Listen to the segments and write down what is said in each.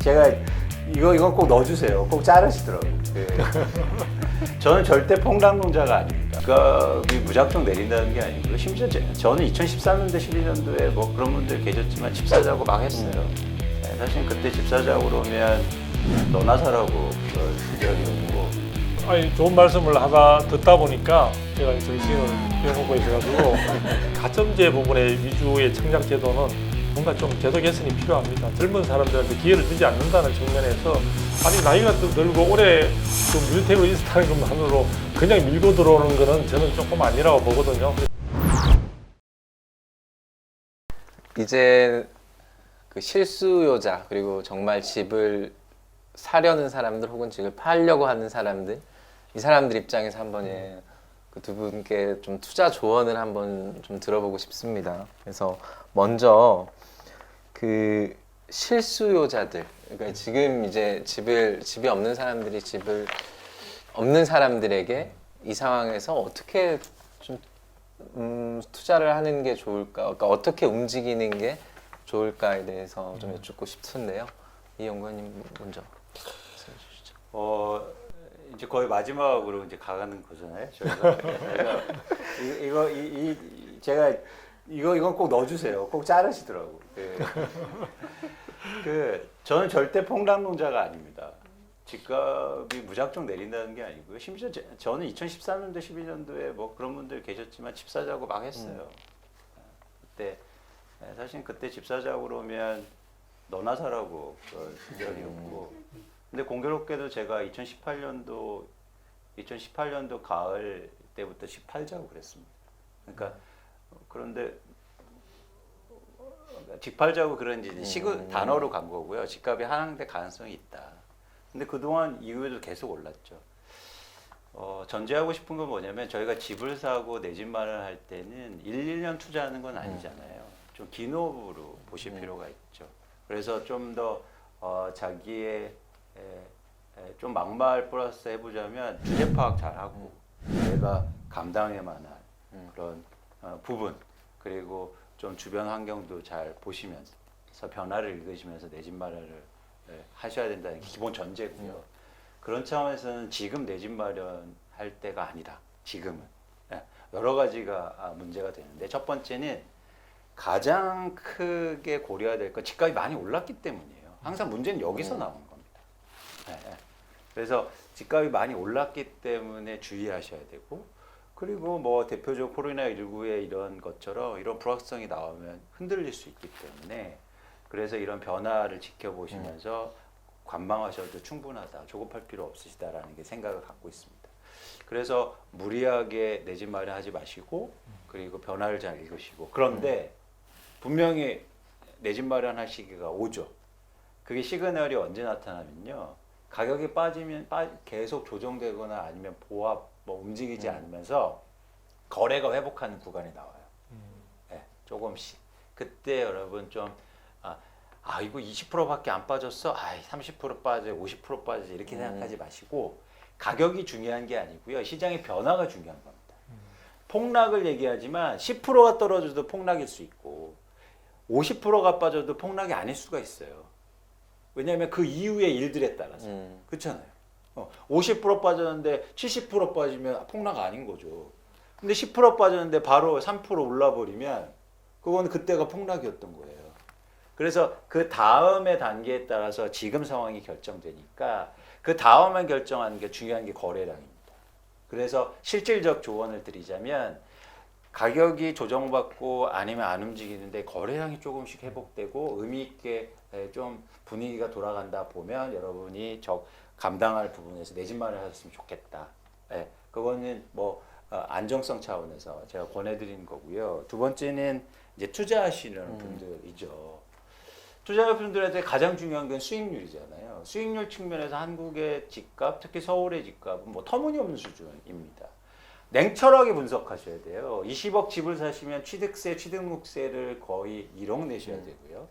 제가 이건 꼭 넣어주세요. 꼭 자르시더라고요. 네. 저는 절대 폭락론자가 아닙니다. 집값이 무작정 내린다는 게 아니고요. 심지어 저는 2013년도, 12년도에 뭐 그런 분들 계셨지만 집 사자고 막 했어요. 네, 사실 그때 집 사자고 그러면 너나 사라고 그럴 시절이었고. 아니, 좋은 말씀을 하다 듣다 보니까 제가 정신을 빼먹고 있어가지고 가점제 부분의 위주의 청약 제도는 뭔가 좀 제도 개선이 필요합니다. 젊은 사람들한테 기회를 주지 않는다는 측면에서 아니 나이가 들고 올해 그 뮤테로 인스타는 것만으로 그냥 밀고 들어오는 거는 저는 조금 아니라고 보거든요. 이제 그 실수요자 그리고 정말 집을 사려는 사람들 혹은 집을 팔려고 하는 사람들 이 사람들 입장에서 한번 그 두 분께 좀 투자 조언을 한번 좀 들어보고 싶습니다. 그래서 먼저 그 실수요자들 그러니까 지금 이제 집이 없는 사람들이 집을 없는 사람들에게 이 상황에서 어떻게 좀 투자를 하는 게 좋을까? 그러니까 어떻게 움직이는 게 좋을까에 대해서 좀 여쭙고 싶은데요. 이 연구원님 먼저 말씀해 주시죠. 이제 거의 마지막으로 이제 가가는 거잖아요. 저희가. 그래서 제가 이건 꼭 넣어주세요. 꼭 자르시더라고. 저는 절대 폭락론자가 아닙니다. 집값이 무작정 내린다는 게 아니고요. 심지어 저는 2013년도, 12년도에 뭐 그런 분들 계셨지만 집 사자고 막 했어요. 그때 사실 그때 집 사자고 그러면 너나 사라고 그럴 시절이었고. 근데 공교롭게도 제가 2018년도 가을 때부터 집 팔자고 그랬습니다. 그러니까 그런데 집 팔자고 그런지 단어로 간 거고요. 집값이 하락될 가능성이 있다. 근데 그동안 이후에도 계속 올랐죠. 전제하고 싶은 건 뭐냐면 저희가 집을 사고 내 집 마련할 때는 1-2년 투자하는 건 아니잖아요. 좀 긴 호흡으로 보실 필요가 있죠. 그래서 좀 더 자기의 좀 막말 플러스 해보자면 주제 파악 잘하고 내가 감당할 만한 그런 부분 그리고 좀 주변 환경도 잘 보시면서 변화를 읽으시면서 내 집 마련을 하셔야 된다는 게 기본 전제고요. 그런 차원에서는 지금 내 집 마련할 때가 아니다. 지금은 여러 가지가 문제가 되는데 첫 번째는 가장 크게 고려해야 될 건 집값이 많이 올랐기 때문이에요. 항상 문제는 여기서 나오는 겁니다. 그래서 집값이 많이 올랐기 때문에 주의하셔야 되고 그리고 뭐 대표적 코로나19의 이런 것처럼 이런 불확성이 나오면 흔들릴 수 있기 때문에 그래서 이런 변화를 지켜보시면서 관망하셔도 충분하다. 조급할 필요 없으시다라는 게 생각을 갖고 있습니다. 그래서 무리하게 내 집 마련하지 마시고 그리고 변화를 잘 읽으시고 그런데 분명히 내 집 마련할 시기가 오죠. 그게 시그널이 언제 나타나면요. 가격이 빠지면 계속 조정되거나 아니면 보합 뭐 움직이지 않으면서 거래가 회복하는 구간이 나와요. 네, 조금씩. 그때 여러분 좀 이거 20%밖에 안 빠졌어. 30% 빠져, 50% 빠져 이렇게 생각하지 마시고 가격이 중요한 게 아니고요. 시장의 변화가 중요한 겁니다. 폭락을 얘기하지만 10%가 떨어져도 폭락일 수 있고 50%가 빠져도 폭락이 아닐 수가 있어요. 왜냐하면 그 이후의 일들에 따라서 그렇잖아요. 50% 빠졌는데 70% 빠지면 폭락 아닌 거죠. 근데 10% 빠졌는데 바로 3% 올라버리면 그건 그때가 폭락이었던 거예요. 그래서 그 다음의 단계에 따라서 지금 상황이 결정되니까 그 다음에 결정하는 게 중요한 게 거래량입니다. 그래서 실질적 조언을 드리자면 가격이 조정받고 아니면 안 움직이는데 거래량이 조금씩 회복되고 의미 있게 좀 분위기가 돌아간다 보면 여러분이 감당할 부분에서 내 집 마련하셨으면 좋겠다. 그거는 뭐 안정성 차원에서 제가 권해드리는 거고요. 두 번째는 이제 투자하시는 분들이죠. 투자자분들한테 가장 중요한 건 수익률이잖아요. 수익률 측면에서 한국의 집값, 특히 서울의 집값은 뭐 터무니없는 수준입니다. 냉철하게 분석하셔야 돼요. 20억 집을 사시면 취득세, 취득세를 거의 1억 내셔야 되고요.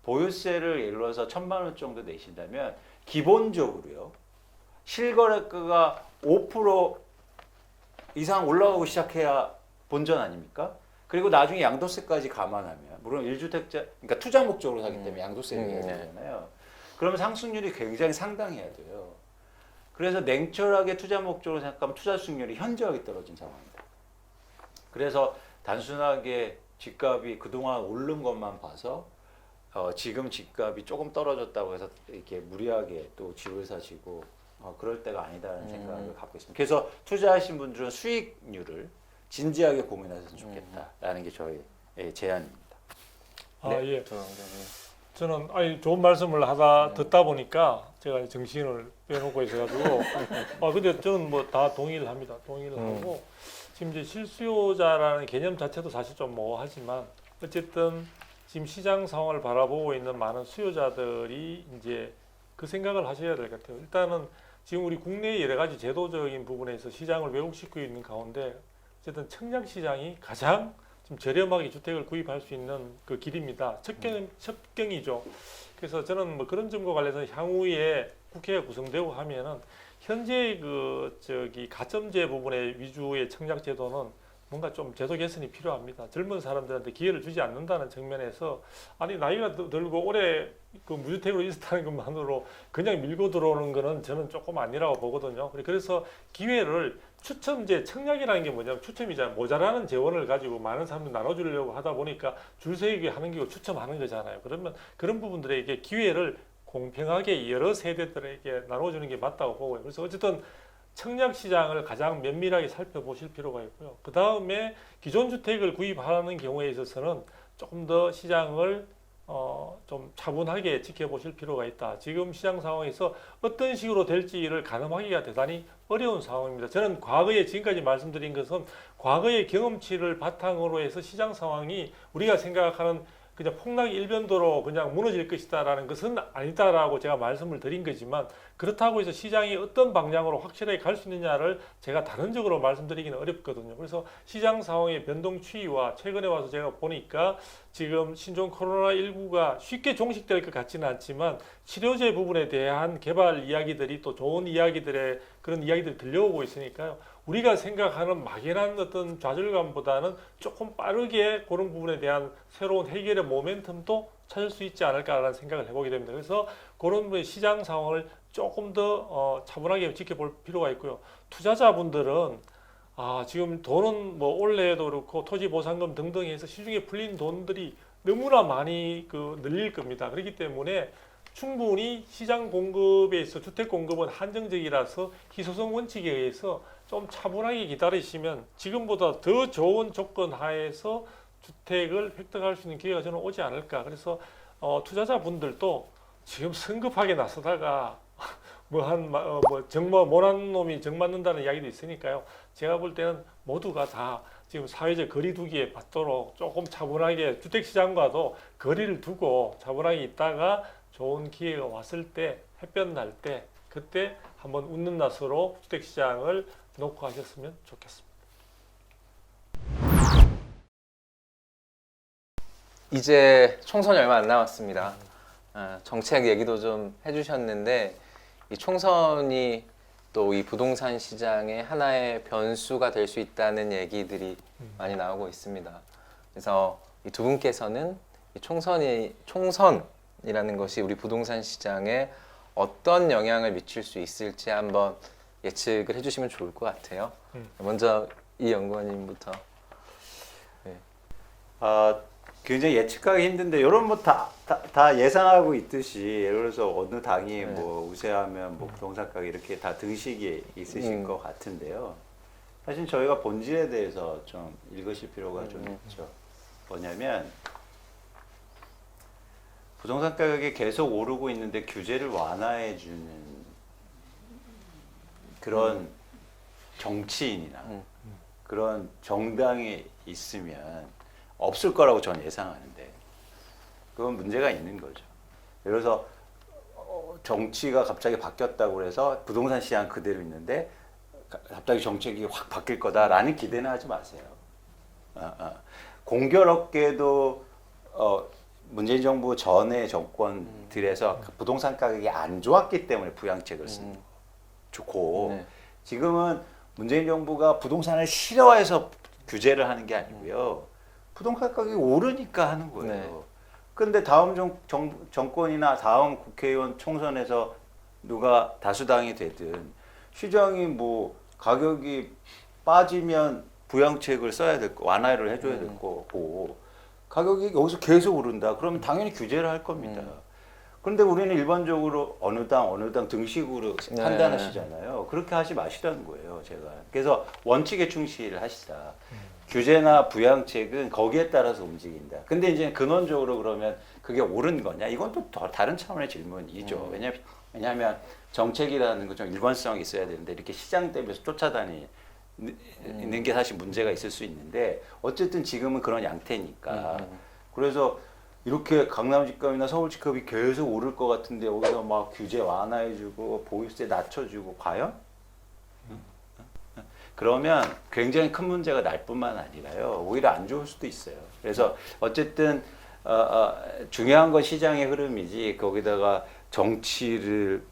보유세를 예를 들어서 1,000만 원 정도 내신다면 기본적으로요. 실거래가가 5% 이상 올라가고 시작해야 본전 아닙니까? 그리고 나중에 양도세까지 감안하면 물론 1주택자 그러니까 투자 목적으로 사기 때문에 양도세를 내야 되잖아요. 그러면 상승률이 굉장히 상당해야 돼요. 그래서 냉철하게 투자 목적으로 생각하면 투자 수익률이 현저하게 떨어진 상황입니다. 그래서 단순하게 집값이 그동안 오른 것만 봐서 지금 집값이 조금 떨어졌다고 해서 이렇게 무리하게 또 집을 사시고 그럴 때가 아니다라는 생각을 갖고 있습니다. 그래서 투자하신 분들은 수익률을 진지하게 고민하셨으면 좋겠다라는 게 저희 제안입니다. 예. 조영경님. 저는 좋은 말씀을 하다 듣다 보니까 제가 정신을 빼놓고 있어가지고 근데 저는 뭐 다 동의를 합니다. 동의를 하고 지금 이제 실수요자라는 개념 자체도 사실 좀 모호하지만 어쨌든 지금 시장 상황을 바라보고 있는 많은 수요자들이 이제 그 생각을 하셔야 될 것 같아요. 일단은 지금 우리 국내의 여러 가지 제도적인 부분에서 시장을 왜곡시키고 있는 가운데 어쨌든 청약 시장이 가장 좀 저렴하게 주택을 구입할 수 있는 그 길입니다. 첩경이죠. 그래서 저는 뭐 그런 점과 관련해서 향후에 국회가 구성되고 하면은 현재 가점제 부분의 위주의 청약 제도는 뭔가 좀 제도 개선이 필요합니다. 젊은 사람들한테 기회를 주지 않는다는 측면에서 나이가 들고 오래 그 무주택으로 있었다는 것만으로 그냥 밀고 들어오는 거는 저는 조금 아니라고 보거든요. 그래서 기회를 추첨제 청약이라는 게 뭐냐면 추첨이잖아요. 모자라는 재원을 가지고 많은 사람들 나눠주려고 하다 보니까 줄 서기 하는 게 추첨하는 거잖아요. 그러면 그런 부분들에게 기회를 공평하게 여러 세대들에게 나눠주는 게 맞다고 보고요. 그래서 어쨌든 청약 시장을 가장 면밀하게 살펴보실 필요가 있고요. 그 다음에 기존 주택을 구입하는 경우에 있어서는 조금 더 시장을 좀 차분하게 지켜보실 필요가 있다. 지금 시장 상황에서 어떤 식으로 될지를 가늠하기가 대단히 어려운 상황입니다. 저는 과거에 지금까지 말씀드린 것은 과거의 경험치를 바탕으로 해서 시장 상황이 우리가 생각하는 그냥 폭락 일변도로 그냥 무너질 것이다라는 것은 아니다라고 제가 말씀을 드린 거지만 그렇다고 해서 시장이 어떤 방향으로 확실하게 갈 수 있느냐를 제가 단언적으로 말씀드리기는 어렵거든요. 그래서 시장 상황의 변동 추이와 최근에 와서 제가 보니까 지금 신종 코로나19가 쉽게 종식될 것 같지는 않지만 치료제 부분에 대한 개발 이야기들이 또 좋은 이야기들의 그런 이야기들이 들려오고 있으니까요. 우리가 생각하는 막연한 어떤 좌절감보다는 조금 빠르게 그런 부분에 대한 새로운 해결의 모멘텀도 찾을 수 있지 않을까라는 생각을 해보게 됩니다. 그래서 그런 부분의 시장 상황을 조금 더 차분하게 지켜볼 필요가 있고요. 투자자분들은 지금 돈은 뭐 올해도 그렇고 토지 보상금 등등 해서 시중에 풀린 돈들이 너무나 많이 늘릴 겁니다. 그렇기 때문에 충분히 시장 공급에 있어 주택 공급은 한정적이라서 희소성 원칙에 의해서 좀 차분하게 기다리시면 지금보다 더 좋은 조건 하에서 주택을 획득할 수 있는 기회가 저는 오지 않을까. 그래서 투자자분들도 지금 성급하게 나서다가 정말 못한 놈이 정 맞는다는 이야기도 있으니까요. 제가 볼 때는 모두가 다 지금 사회적 거리두기에 맞도록 조금 차분하게 주택시장과도 거리를 두고 차분하게 있다가 좋은 기회가 왔을 때 햇볕 날 때 그때 한번 웃는 낯으로 주택시장을 놓고 하셨으면 좋겠습니다. 이제 총선이 얼마 안 남았습니다. 정책 얘기도 좀 해주셨는데 이 총선이 또 이 부동산 시장의 하나의 변수가 될 수 있다는 얘기들이 많이 나오고 있습니다. 그래서 이 두 분께서는 이 총선이라는 것이 우리 부동산 시장에 어떤 영향을 미칠 수 있을지 한번 예측을 해주시면 좋을 것 같아요. 먼저 이 연구원님부터. 네. 굉장히 예측하기 힘든데 이런 뭐 다 예상하고 있듯이 예를 들어서 어느 당이 뭐 우세하면 뭐 부동산 가격 이렇게 다 등식이 있으실 것 같은데요. 사실 저희가 본질에 대해서 좀 읽으실 필요가 좀 있죠. 뭐냐면 부동산 가격이 계속 오르고 있는데 규제를 완화해 주는 그런 정치인이나 그런 정당이 있으면 없을 거라고 저는 예상하는데 그건 문제가 있는 거죠. 예를 들어서 정치가 갑자기 바뀌었다고 해서 부동산 시장 그대로 있는데 갑자기 정책이 확 바뀔 거다라는 기대는 하지 마세요. 공교롭게도 문재인 정부 전의 정권들에서 부동산 가격이 안 좋았기 때문에 부양책을 쓴 좋고 지금은 문재인 정부가 부동산을 싫어해서 규제를 하는 게 아니고요. 부동산 가격이 오르니까 하는 거예요. 근데 다음 정권이나 다음 국회의원 총선에서 누가 다수당이 되든 시장이 뭐 가격이 빠지면 부양책을 써야 될 거, 완화를 해줘야 될 거고 가격이 여기서 계속 오른다. 그러면 당연히 규제를 할 겁니다. 그런데 우리는 일반적으로 어느 당 등식으로 네. 판단하시잖아요. 그렇게 하지 마시라는 거예요, 제가. 그래서 원칙에 충실하시다. 규제나 부양책은 거기에 따라서 움직인다. 근데 이제 근원적으로 그러면 그게 옳은 거냐? 이건 또 다른 차원의 질문이죠. 왜냐하면 정책이라는 건 좀 일관성이 있어야 되는데 이렇게 시장 대비해서 쫓아다니는 게 사실 문제가 있을 수 있는데 어쨌든 지금은 그런 양태니까. 그래서 이렇게 강남 집값이나 서울 집값이 계속 오를 것 같은데 여기서 막 규제 완화해주고 보유세 낮춰주고 과연? 그러면 굉장히 큰 문제가 날 뿐만 아니라요. 오히려 안 좋을 수도 있어요. 그래서 어쨌든 중요한 건 시장의 흐름이지 거기다가 정치를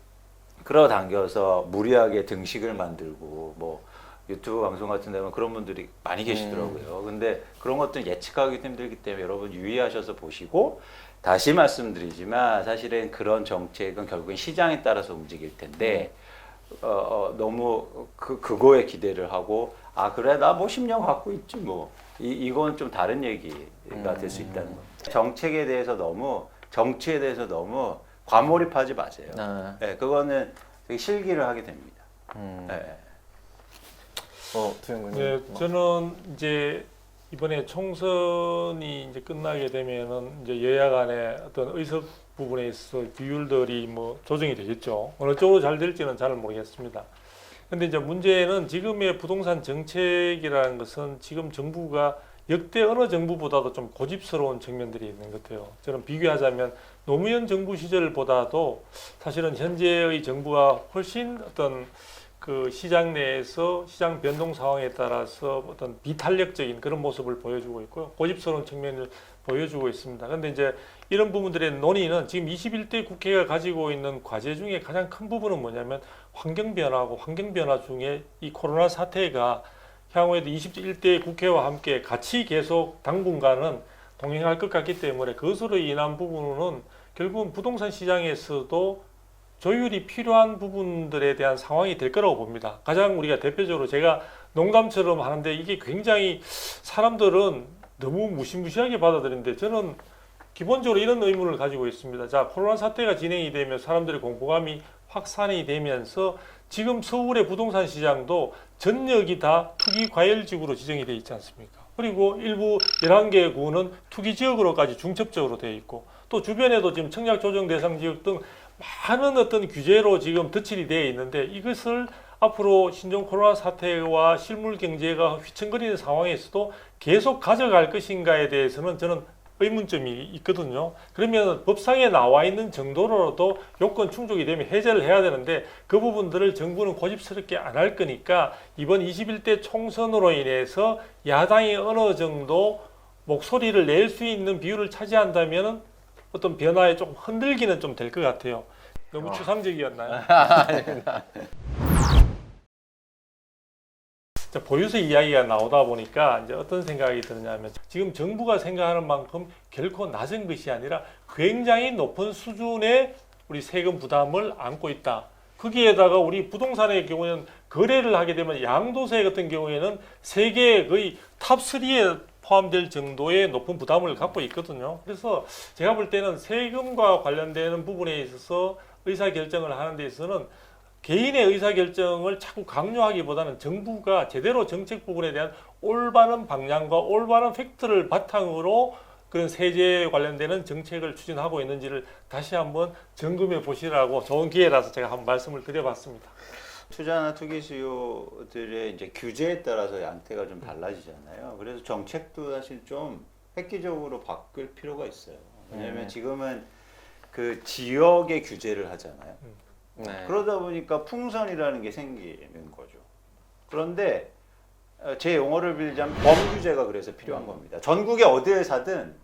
끌어당겨서 무리하게 등식을 만들고 뭐 유튜브 방송 같은 데 보면 그런 분들이 많이 계시더라고요. 근데 그런 것들은 예측하기 힘들기 때문에 여러분 유의하셔서 보시고 다시 말씀드리지만 사실은 그런 정책은 결국엔 시장에 따라서 움직일 텐데 너무 그거에 기대를 하고 아 그래 나 뭐 10년 갖고 있지 뭐 이건 좀 다른 얘기가 될 수 있다는 겁니다. 정책에 대해서 너무 정치에 대해서 너무 과몰입하지 마세요. 네, 그거는 되게 실기를 하게 됩니다. 네. 두영군님. 네, 저는 이제 이번에 총선이 이제 끝나게 되면은 이제 여야 간의 어떤 의석 부분에 있어서 비율들이 뭐 조정이 되겠죠. 어느 쪽으로 잘 될지는 잘 모르겠습니다. 근데 이제 문제는 지금의 부동산 정책이라는 것은 지금 정부가 역대 어느 정부보다도 좀 고집스러운 측면들이 있는 것 같아요. 저는 비교하자면 노무현 정부 시절보다도 사실은 현재의 정부가 훨씬 어떤 그 시장 내에서 시장 변동 상황에 따라서 어떤 비탄력적인 그런 모습을 보여주고 있고요. 고집스러운 측면을 보여주고 있습니다. 그런데 이제 이런 부분들의 논의는 지금 21대 국회가 가지고 있는 과제 중에 가장 큰 부분은 뭐냐면 환경 변화고 환경 변화 중에 이 코로나 사태가 향후에도 21대 국회와 함께 같이 계속 당분간은 동행할 것 같기 때문에 그것으로 인한 부분은 결국은 부동산 시장에서도 조율이 필요한 부분들에 대한 상황이 될 거라고 봅니다. 가장 우리가 대표적으로 제가 농담처럼 하는데 이게 굉장히 사람들은 너무 무시무시하게 받아들이는데 저는 기본적으로 이런 의문을 가지고 있습니다. 자, 코로나 사태가 진행이 되면 사람들의 공포감이 확산이 되면서 지금 서울의 부동산 시장도 전역이 다 투기 과열지구로 지정이 되어 있지 않습니까? 그리고 일부 11개 구는 투기 지역으로까지 중첩적으로 되어 있고 또 주변에도 지금 청약 조정 대상 지역 등 많은 어떤 규제로 지금 덧칠이 되어 있는데 이것을 앞으로 신종 코로나 사태와 실물 경제가 휘청거리는 상황에서도 계속 가져갈 것인가에 대해서는 저는 의문점이 있거든요. 그러면 법상에 나와 있는 정도로도 요건 충족이 되면 해제를 해야 되는데 그 부분들을 정부는 고집스럽게 안 할 거니까 이번 21대 총선으로 인해서 야당이 어느 정도 목소리를 낼 수 있는 비율을 차지한다면 어떤 변화에 좀 흔들기는 좀 될 것 같아요. 너무 추상적이었나요? 자, 보유세 이야기가 나오다 보니까 이제 어떤 생각이 드느냐면 지금 정부가 생각하는 만큼 결코 낮은 것이 아니라 굉장히 높은 수준의 우리 세금 부담을 안고 있다. 거기에다가 우리 부동산의 경우에는 거래를 하게 되면 양도세 같은 경우에는 세계 거의 탑3에 포함될 정도의 높은 부담을 갖고 있거든요. 그래서 제가 볼 때는 세금과 관련되는 부분에 있어서 의사결정을 하는 데 있어서는 개인의 의사결정을 자꾸 강요하기보다는 정부가 제대로 정책 부분에 대한 올바른 방향과 올바른 팩트를 바탕으로 그런 세제에 관련되는 정책을 추진하고 있는지를 다시 한번 점검해 보시라고 좋은 기회라서 제가 한번 말씀을 드려봤습니다. 투자나 투기 수요들의 이제 규제에 따라서 양태가 좀 달라지잖아요. 그래서 정책도 사실 좀 획기적으로 바꿀 필요가 있어요. 왜냐하면 지금은 그 지역의 규제를 하잖아요. 네. 그러다 보니까 풍선이라는 게 생기는 거죠. 그런데 제 용어를 빌자면 범규제가 그래서 필요한 겁니다. 전국에 어디에 사든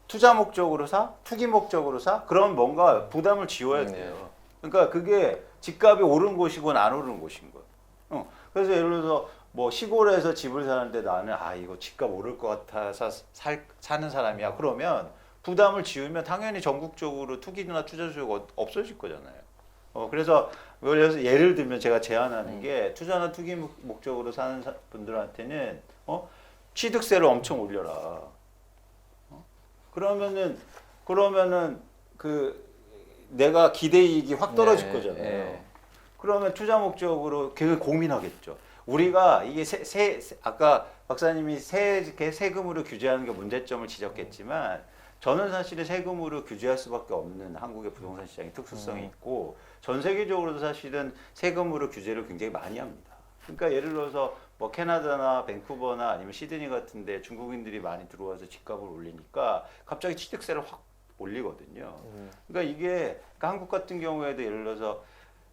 투자 목적으로 사, 투기 목적으로 사, 그럼 뭔가 부담을 지워야 돼요. 그러니까 그게 집값이 오른 곳이건 안 오른 곳인 거예요. 그래서 예를 들어서 뭐 시골에서 집을 사는데 나는 이거 집값 오를 것 같아서 사는 사람이야. 그러면 부담을 지우면 당연히 전국적으로 투기나 투자 수요가 없어질 거잖아요. 그래서 예를 들면 제가 제안하는 게 투자나 투기 목적으로 사는 분들한테는 취득세를 엄청 올려라. 그러면은 그 내가 기대이익이 확 떨어질 거잖아요. 그러면 투자 목적으로 되게 고민하겠죠. 우리가 이게 아까 박사님이 세금으로 규제하는 게 문제점을 지적했지만 저는 사실은 세금으로 규제할 수밖에 없는 한국의 부동산 시장의 특수성이 있고 전 세계적으로도 사실은 세금으로 규제를 굉장히 많이 합니다. 그러니까 예를 들어서 뭐 캐나다나 밴쿠버나 아니면 시드니 같은데 중국인들이 많이 들어와서 집값을 올리니까 갑자기 취득세를 확 올리거든요. 그러니까 이게 한국 같은 경우에도 예를 들어서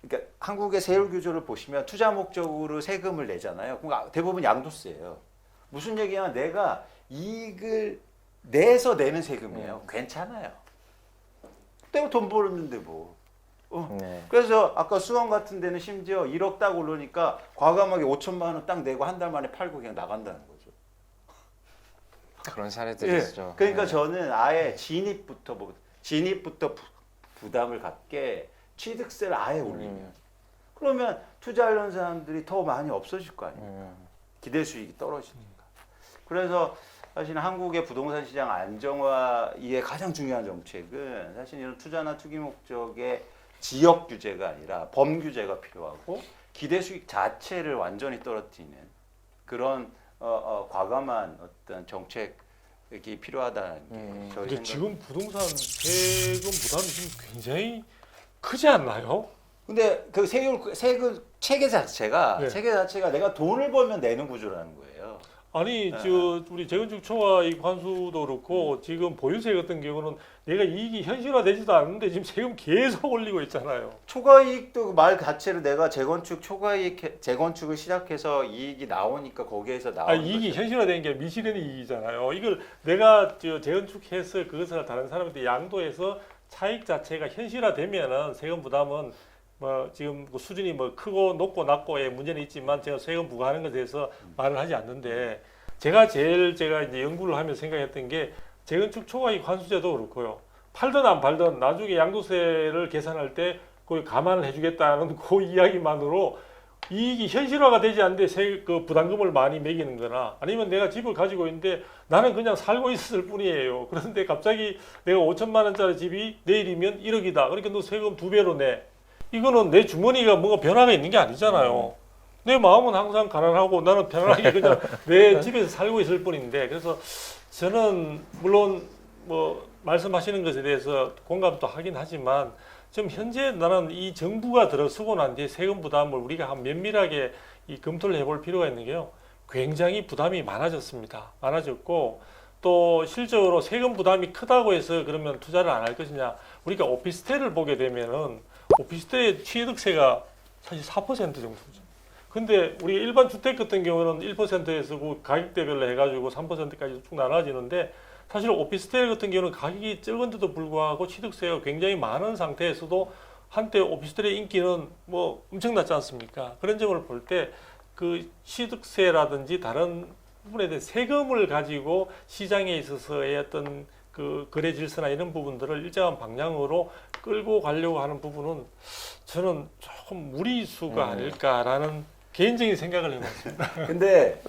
그러니까 한국의 세율 규제를 보시면 투자 목적으로 세금을 내잖아요. 그러니까 대부분 양도세예요. 무슨 얘기냐? 내가 이익을 내서 내는 세금이에요. 괜찮아요. 내가 돈 벌었는데 뭐. 그래서 아까 수원 같은 데는 심지어 1억 딱 오르니까 과감하게 5천만 원 딱 내고 한 달 만에 팔고 그냥 나간다는 거죠. 그런 사례들이 있죠. 그러니까 저는 아예 진입부터 부담을 갖게 취득세를 아예 올리면 그러면 투자하려는 사람들이 더 많이 없어질 거 아니에요. 기대 수익이 떨어지니까. 그래서 사실 한국의 부동산 시장 안정화의 가장 중요한 정책은 사실 이런 투자나 투기 목적의 지역 규제가 아니라 범 규제가 필요하고 기대 수익 자체를 완전히 떨어뜨리는 그런 과감한 어떤 정책이 필요하다는 게 저희 근데 생각. 지금 부동산 세금 부담이 지금 굉장히 크지 않나요? 근데 그 세금 체계 자체가 내가 돈을 벌면 내는 구조라는 거예요. 아니 우리 재건축 초과이익 환수도 그렇고 지금 보유세 같은 경우는 내가 이익이 현실화되지도 않는데 지금 세금 계속 올리고 있잖아요. 초과이익도 말 자체로 내가 재건축을 시작해서 이익이 나오니까 거기에서 나오는 이익이 거죠. 현실화되는 게 미실현의 이익이잖아요. 이걸 내가 재건축해서 그것을 다른 사람한테 양도해서 차익 자체가 현실화되면은 세금 부담은 뭐 지금 그 수준이 뭐 크고 높고 낮고의 문제는 있지만 제가 세금 부과하는 것에 대해서 말을 하지 않는데 제가 이제 연구를 하면서 생각했던 게 재건축 초과이익 환수제도 그렇고요. 팔든 안 팔든 나중에 양도세를 계산할 때 거기 감안을 해주겠다는 그 이야기만으로 이익이 현실화가 되지 않는데 그 부담금을 많이 매기는 거나 아니면 내가 집을 가지고 있는데 나는 그냥 살고 있을 뿐이에요. 그런데 갑자기 내가 5천만 원짜리 집이 내일이면 1억이다. 그러니까 너 세금 2배로 내. 이거는 내 주머니가 뭔가 변화가 있는 게 아니잖아요. 내 마음은 항상 가난하고 나는 편안하게 그냥 내 집에서 살고 있을 뿐인데 그래서 저는 물론 뭐 말씀하시는 것에 대해서 공감도 하긴 하지만 지금 현재 나는 이 정부가 들어서고 난 뒤에 세금 부담을 우리가 한 면밀하게 검토를 해볼 필요가 있는 게요. 굉장히 부담이 많아졌습니다. 많아졌고 또 실제로 세금 부담이 크다고 해서 그러면 투자를 안 할 것이냐. 우리가 오피스텔을 보게 되면은 오피스텔의 취득세가 사실 4% 정도죠. 근데 우리 일반 주택 같은 경우는 1%에서 그 가격대별로 해가지고 3%까지 쭉 나눠지는데 사실 오피스텔 같은 경우는 가격이 적은데도 불구하고 취득세가 굉장히 많은 상태에서도 한때 오피스텔의 인기는 뭐 엄청났지 않습니까? 그런 점을 볼 때 그 취득세라든지 다른 부분에 대한 세금을 가지고 시장에 있어서의 어떤 그 거래 질서나 이런 부분들을 일정한 방향으로 끌고 가려고 하는 부분은 저는 조금 무리수가 아닐까라는 개인적인 생각을 해봤습니다. 근데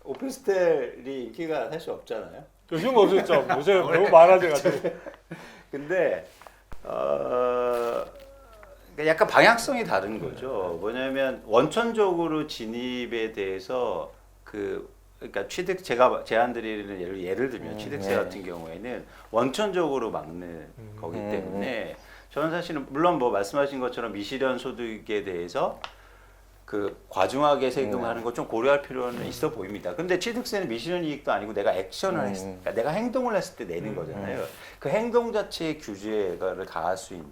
오피스텔이 인기가 사실 없잖아요. 요즘 없었죠. 요즘 너무 많아져가지고. 근데 약간 방향성이 다른 거죠. 뭐냐면 원천적으로 진입에 대해서 그러니까 제가 제안드리는 예를 들면 취득세 같은 경우에는 원천적으로 막는 거기 때문에 저는 사실은 물론 뭐 말씀하신 것처럼 미실현 소득에 대해서 그 과중하게 세금하는 거 좀 고려할 필요는 있어 보입니다. 근데 취득세는 미실현 이익도 아니고 내가 액션을 그러니까 내가 행동을 했을 때 내는 거잖아요. 그 행동 자체의 규제를 가할 수 있는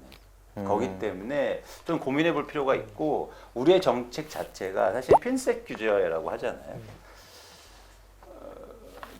거기 때문에 좀 고민해 볼 필요가 있고 우리의 정책 자체가 사실 핀셋 규제라고 하잖아요.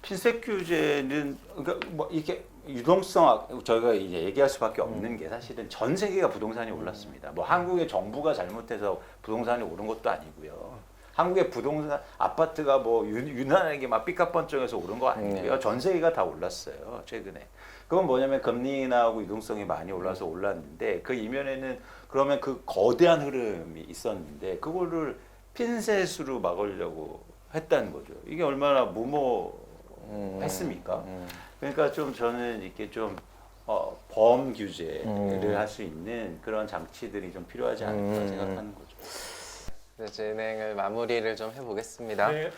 핀셋 규제는 그러니까 뭐 이렇게 유동성 저희가 이제 얘기할 수밖에 없는 게 사실은 전 세계가 부동산이 올랐습니다. 뭐 한국의 정부가 잘못해서 부동산이 오른 것도 아니고요. 한국의 부동산 아파트가 뭐 유난하게 막 삐까뻔쩍해서 오른 거 아니고요. 전 세계가 다 올랐어요 최근에. 그건 뭐냐면 금리 인하하고 유동성이 많이 올라서 올랐는데 그 이면에는 그러면 그 거대한 흐름이 있었는데 그거를 핀셋으로 막으려고 했다는 거죠. 이게 얼마나 무모했습니까? 그러니까 좀 저는 이렇게 좀 범규제를 할 수 있는 그런 장치들이 좀 필요하지 않을까 생각하는 거죠. 네, 진행을 마무리를 좀 해보겠습니다. 네.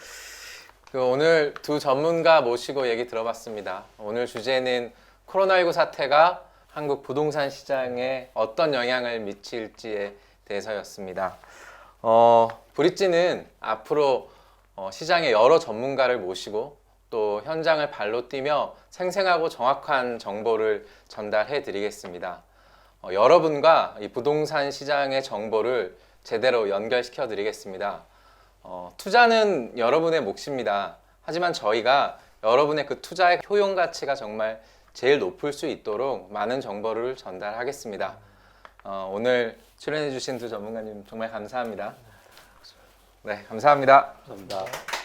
오늘 두 전문가 모시고 얘기 들어봤습니다. 오늘 주제는 코로나19 사태가 한국 부동산 시장에 어떤 영향을 미칠지에 대해서였습니다. 브릿지는 앞으로 시장의 여러 전문가를 모시고 또 현장을 발로 뛰며 생생하고 정확한 정보를 전달해 드리겠습니다. 여러분과 이 부동산 시장의 정보를 제대로 연결시켜 드리겠습니다. 투자는 여러분의 몫입니다. 하지만 저희가 여러분의 그 투자의 효용 가치가 정말 제일 높을 수 있도록 많은 정보를 전달하겠습니다. 오늘 출연해 주신 두 전문가님 정말 감사합니다. 네, 감사합니다. 감사합니다.